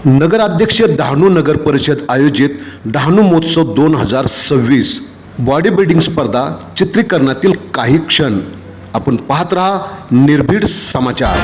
नगराध्यक्ष डहाणू नगर परिषद आयोजित डहाणू महोत्सव 2026 बॉडी बिल्डिंग स्पर्धा चित्रीकरणातील काही क्षण आपण पाहत रहा निर्भीड समाचार।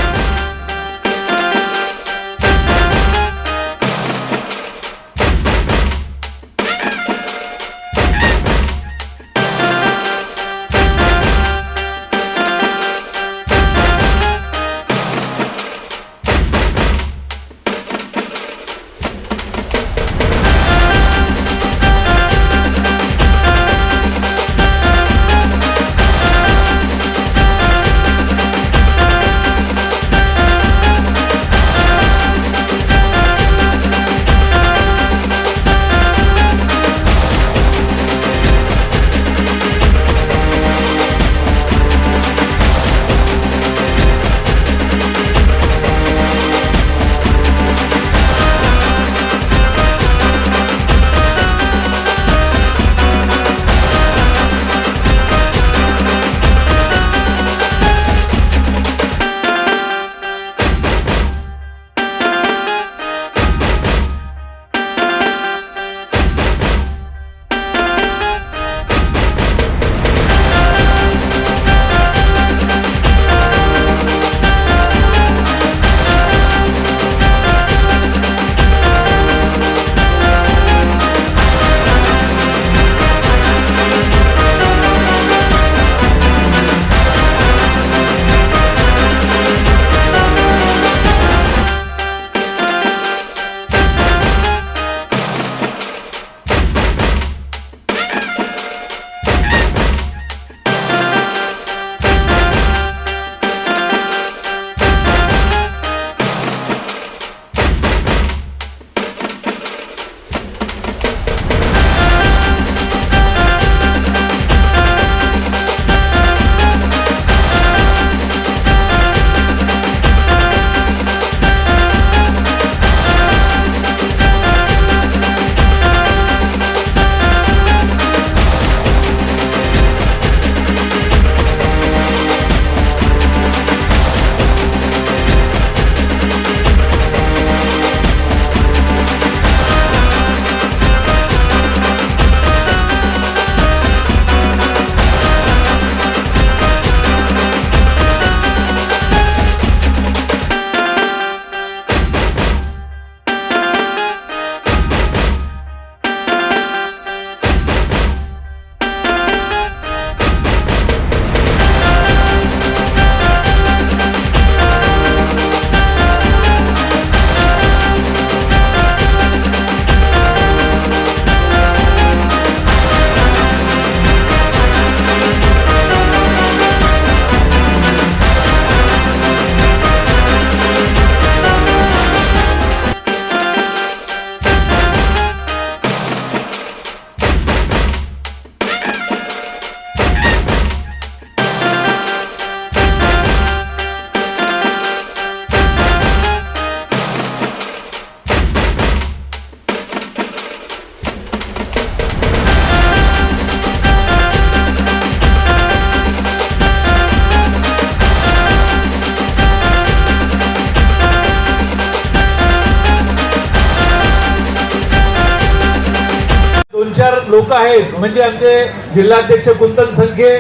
चार लोक आहेत म्हणजे आमचे जिल्हाध्यक्ष कुंदन संखे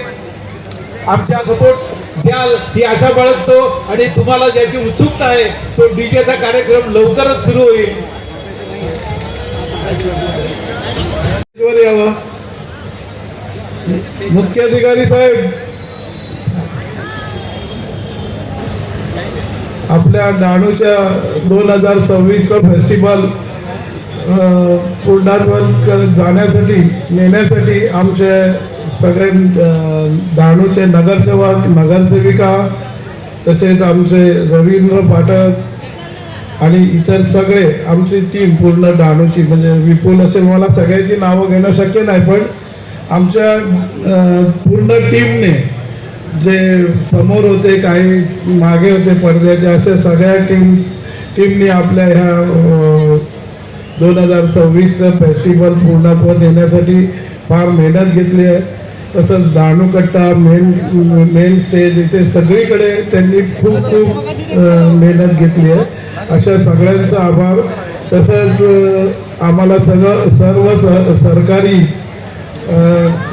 आमच्या सपोर्ट द्याल ही आशा बाळगतो आणि तुम्हाला ज्याची उत्सुकता आहे तो डीजेचा कार्यक्रम लवकरच सुरू होईल। मुख्याधिकारी साहेब आपल्या डहाणूच्या 2026 फेस्टिवल पूर्णात्वात जाण्यासाठी नेण्यासाठी आमचे सगळे डहाणूचे नगरसेवक नगरसेविका तसेच आमचे रवींद्र पाठक आणि इतर सगळे आमची टीम पूर्ण डहाणूची म्हणजे विपुल असे मला सगळ्यांची नावं घेणं शक्य नाही पण आमच्या पूर्ण टीमने जे समोर होते काही मागे होते पडद्याचे असे सगळ्या टीमने आपल्या ह्या 2026 फेस्टिवल पूर्णत्वात नेण्यासाठी फार मेहनत घेतली आहे। तसंच डहाणू कट्टा मेन स्टेज इथे सगळीकडे त्यांनी खूप मेहनत घेतली आहे। अशा सगळ्यांचा आभार। तसंच आम्हाला सर्व सरकारी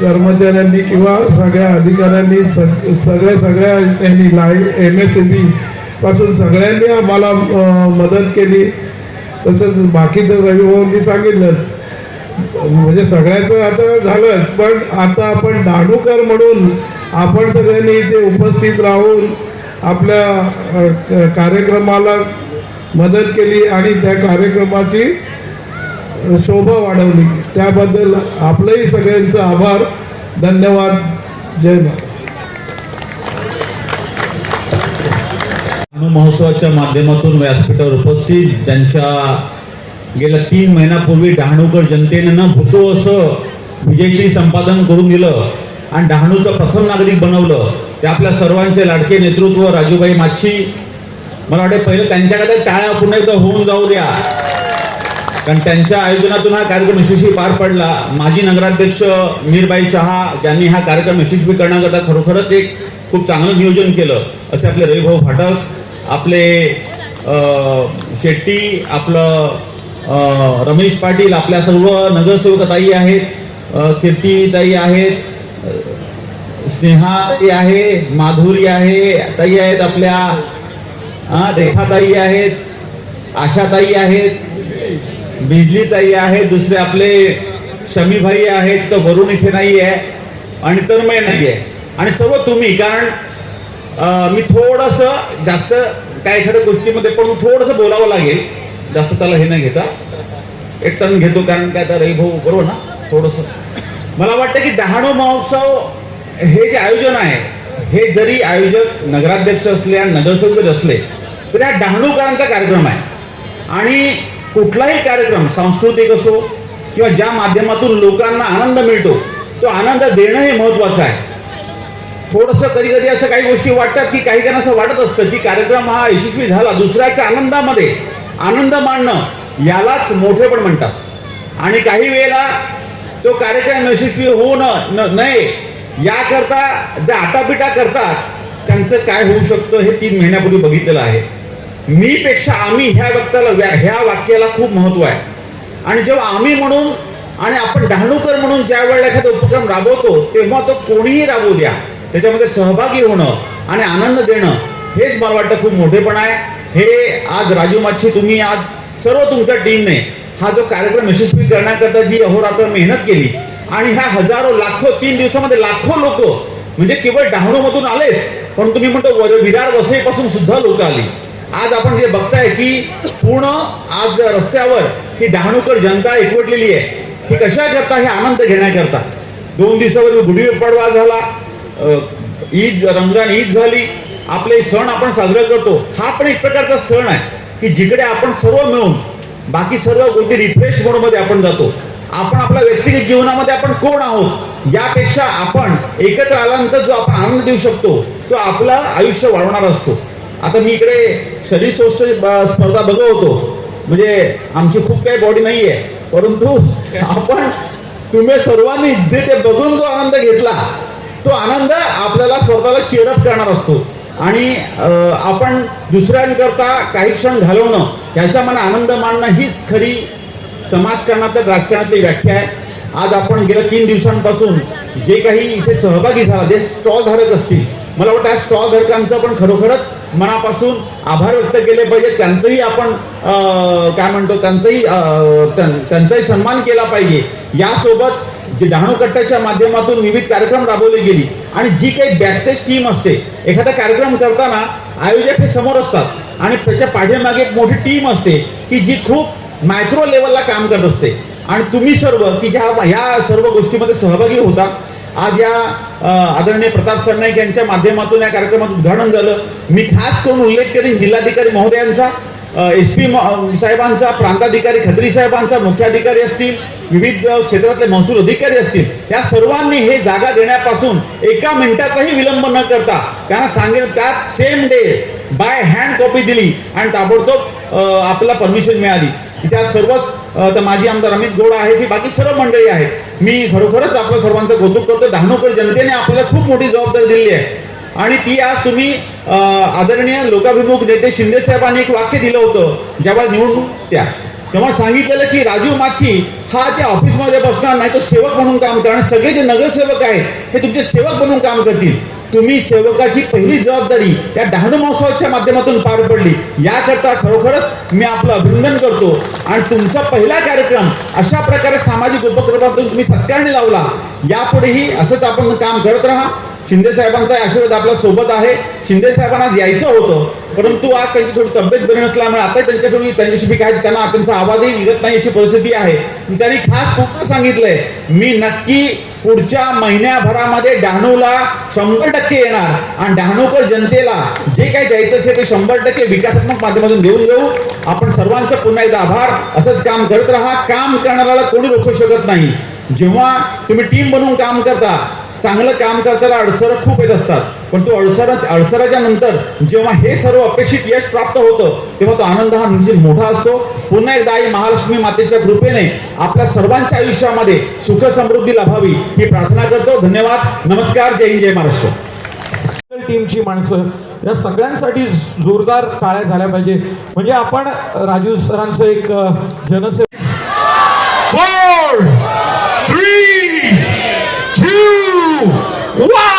कर्मचाऱ्यांनी किंवा सगळ्या अधिकाऱ्यांनी सगळ्या त्यांनी MSEB पासून सगळ्यांनी आम्हाला मदत केली. तसंच बाकीचं रविभाऊंनी सांगितलंच, म्हणजे सगळ्याचं आता झालंच, पण आता आपण डहाणूकर म्हणून आपण सगळ्यांनी इथे उपस्थित राहून आपल्या कार्यक्रमाला मदत केली आणि त्या कार्यक्रमाची शोभा वाढवली. त्याबद्दल आपलंही सगळ्यांचं आभार, धन्यवाद. जय महाराज. महोत्सवाच्या माध्यमातून व्यासपीठावर उपस्थित ज्यांच्या गेल्या 3 महिन्यापूर्वी डहाणूकर जनतेने न भूतो असं विजयश्री संपादन करून दिलं आणि डहाणूचं प्रथम नागरिक बनवलं, ते आपल्या सर्वांचे लाडके नेतृत्व राजूभाई माच्छी. मला वाटतं पहिलं त्यांच्याकडे टाळ्या पुन्हा एकदा होऊन जाऊ द्या, कारण त्यांच्या आयोजनातून हा कार्यक्रम यशस्वी पार पडला. माजी नगराध्यक्ष मीरबाई शहा ज्यांनी हा कार्यक्रम यशस्वी करण्याकरता खरोखरच एक खूप चांगलं नियोजन केलं. असे आपले रविभाऊ फाटक, आपले शेट्टी, आपलं रमेश पाटील, आपल्या सर्व नगरसेवक ताई आहेत, कीर्ती ताई आहेत, स्नेहा ताई आहे, माधुरी आहे ताई आहेत, आपल्या रेखाताई आहेत, आशाताई आहेत, बिजली ताई आहेत, दुसरे आपले शमीभाई आहेत, तर वरुण इथे नाही आहे आणि तन्मय नाही आहे आणि सर्व तुम्ही. कारण मी थोडंसं जास्त काय एखाद्या गोष्टीमध्ये पण थोडंसं बोलावं लागेल, जास्त त्याला हे नाही घेता, एक टर्न घेतो, कारण काय तर भाऊ बरोबर ना. थोडंसं मला वाटतं की डहाणू महोत्सव हे जे आयोजन आहे, हे जरी आयोजक नगराध्यक्ष असले आणि नगरसेवक जरी असले तरी हा डहाणूकरांचा कार्यक्रम आहे. आणि कुठलाही कार्यक्रम सांस्कृतिक असो किंवा ज्या माध्यमातून लोकांना आनंद मिळतो, तो आनंद देणं हे महत्वाचं आहे. थोडंसं कधी कधी असं काही गोष्टी वाटतात की काही जण असं वाटत असतं की कार्यक्रम हा यशस्वी झाला, दुसऱ्याच्या आनंदामध्ये आनंद मानणं यालाच मोठेपण म्हणतात. आणि काही वेळेला तो कार्यक्रम यशस्वी होऊ नये याकरता जे आटापिटा करतात त्यांचं काय होऊ शकतं हे 3 महिन्यापूर्वी बघितलेलं आहे. मी पेक्षा आम्ही ह्या वाक्याला खूप महत्व आहे. आणि जेव्हा आम्ही म्हणून आणि आपण डहाणूकर म्हणून ज्या वेळेला एखादा उपक्रम राबवतो तेव्हा तो कोणीही राबवू द्या, त्याच्यामध्ये सहभागी होणं आणि आनंद देणं हेच मला वाटतं खूप मोठेपण आहे. हे आज राजू माच्छी, तुम्ही आज सर्व तुमच्या टीमने हा जो कार्यक्रम यशस्वी करण्याकरता जी अहोरात्र मेहनत केली आणि ह्या हजारो लाखो 3 दिवसामध्ये लाखो लोक म्हणजे केवळ डहाणू मधून आलेच, पण तुम्ही म्हणतो विरार वसईपासून सुद्धा लोक आली. आज आपण जे बघताय की पूर्ण आज रस्त्यावर ही डहाणूकर जनता एकवटलेली आहे, ही कशा करता हे आनंद घेण्याकरता. 2 दिवसापूर्वी गुढीपाडवा झाला, ईद रमजान ईद झाली, आपले सण आपण साजरे करतो. हा पण एक प्रकारचा सण आहे की जिकडे आपण सर्व मिळून बाकी सर्व गोष्टी रिफ्रेश मोडमध्ये आपण जातो. आपण आपल्या व्यक्तिगत जीवनामध्ये आपण कोण आहोत यापेक्षा आपण एकत्र आल्यानंतर जो आपण आनंद देऊ शकतो तो आपलं आयुष्य वाढवणार असतो. आता मी इकडे शरीर सौष्ठ स्पर्धा बघत होतो, म्हणजे आमची खूप काही बॉडी नाही आहे, परंतु आपण तुम्ही सर्वांनी जे ते बघून जो आनंद घेतला तो आनंद आपल्याला स्वतःला चेअरअप करणार असतो. आणि आपण दुसऱ्यांकरता काही क्षण घालवणं, ह्याचा मला आनंद मानणं हीच खरी समाजकारणातल्या राजकारणातली व्याख्या आहे. आज आपण गेल्या 3 दिवसांपासून जे काही इथे सहभागी झाला, जे स्टॉल धारक असतील, मला वाटतं या स्टॉल धारकांचा पण खरोखरच मनापासून आभार व्यक्त केले पाहिजे. त्यांचंही आपण काय म्हणतो त्यांचाही सन्मान केला पाहिजे. यासोबत जे डहाणू कट्ट्याच्या माध्यमातून विविध कार्यक्रम राबवले गेली आणि जी काही बॅकस्टेज टीम असते, एखादा कार्यक्रम करताना आयोजक हे समोर असतात आणि त्याच्या पाठीमागे एक मोठी टीम असते की जी खूप मायक्रो लेवलला काम करत असते. आणि तुम्ही सर्व की ह्या सर्व गोष्टीमध्ये सहभागी होता. आज या आदरणीय प्रताप सरनाईक यांच्या माध्यमातून या कार्यक्रमाचं उद्घाटन झालं. मी खास करून उल्लेख करीन जिल्हाधिकारी महोदयांचा, SP साहेबांचा, प्रांताधिकारी खत्री साहेबांचा, मुख्याधिकारी असतील, विविध क्षेत्रातले महसूल अधिकारी असतील, या सर्वांनी हे जागा देण्यापासून एका मिनिटाचाही विलंब न करता त्यांना सांगितलं, त्यात same day by hand copy दिली आणि ताबडतोब आपल्याला परमिशन मिळाली. त्या सर्वच माझी आमदार अमित गौड आहे, ती बाकी सर्व मंडळी आहेत. मी खरोखरच आपल्या सर्वांचं कौतुक करतो. डहाणूकर जनतेने आपल्याला खूप मोठी जबाबदारी दिली आहे आणि ती आज तुम्ही आदरणीय लोकाभिमुख नेते शिंदे साहेबांनी एक वाक्य दिलं होतं ज्यावेळेला निवडणूक त्या तेव्हा सांगितलेलं की राजू माची हा त्या ऑफिसमध्ये बसणार नाही, तो सेवक म्हणून काम करणार. सगळे जे नगरसेवक आहेत हे तुमचे सेवक म्हणून काम करतील. तुम्ही सेवकाची पहिली जबाबदारी या डहाणू महोत्सवाच्या माध्यमातून पार पडली, याकरता खरोखरच मी आपलं अभिनंदन करतो. आणि तुमचा पहिला कार्यक्रम अशा प्रकारे सामाजिक उपक्रमातून तुम्ही सत्कारणी लावला. यापुढेही असंच आपण काम करत राहा. शिंदे साहेबांचा आशीर्वाद आपल्या सोबत आहे. शिंदे साहेबांना आज यायचं होतं, परंतु आज त्यांची थोडी तब्येत बरी नसल्यामुळे आता त्यांच्याशी काय त्यांचा आवाजही निघत नाही अशी परिस्थिती आहे. त्यांनी खास खूप सांगितलंय, मी नक्की पुढच्या महिन्याभरामध्ये डहाणूला 100% येणार आणि डहाणूकर जनतेला जे काही द्यायचं असेल ते 100% विकासात्मक माध्यमातून देऊन देऊ. आपण सर्वांचं पुन्हा एकदा आभार. असंच काम करत राहा. काम करणाऱ्याला कोणी रोखू शकत नाही. जेव्हा तुम्ही टीम बनवून काम करता, चांगलं काम करताना अडसर खूप येत असतात, पण तो अडसराच्या नंतर जेव्हा हे सर्व अपेक्षित यश प्राप्त होतं तेव्हा तो आनंद हा निश्चित मोठा असतो. पुन्हा एकदा आई महालक्ष्मी मातेच्या कृपेने आपल्या सर्वांच्या आयुष्यामध्ये सुख समृद्धी लाभावी ही प्रार्थना करतो. धन्यवाद. नमस्कार. जय हिंद, जय महाराष्ट्र. टीमची माणसं या सगळ्यांसाठी जोरदार टाळ्या झाल्या पाहिजे. म्हणजे आपण राजू सरांचं एक जनसेवा 4, 3, 2, 1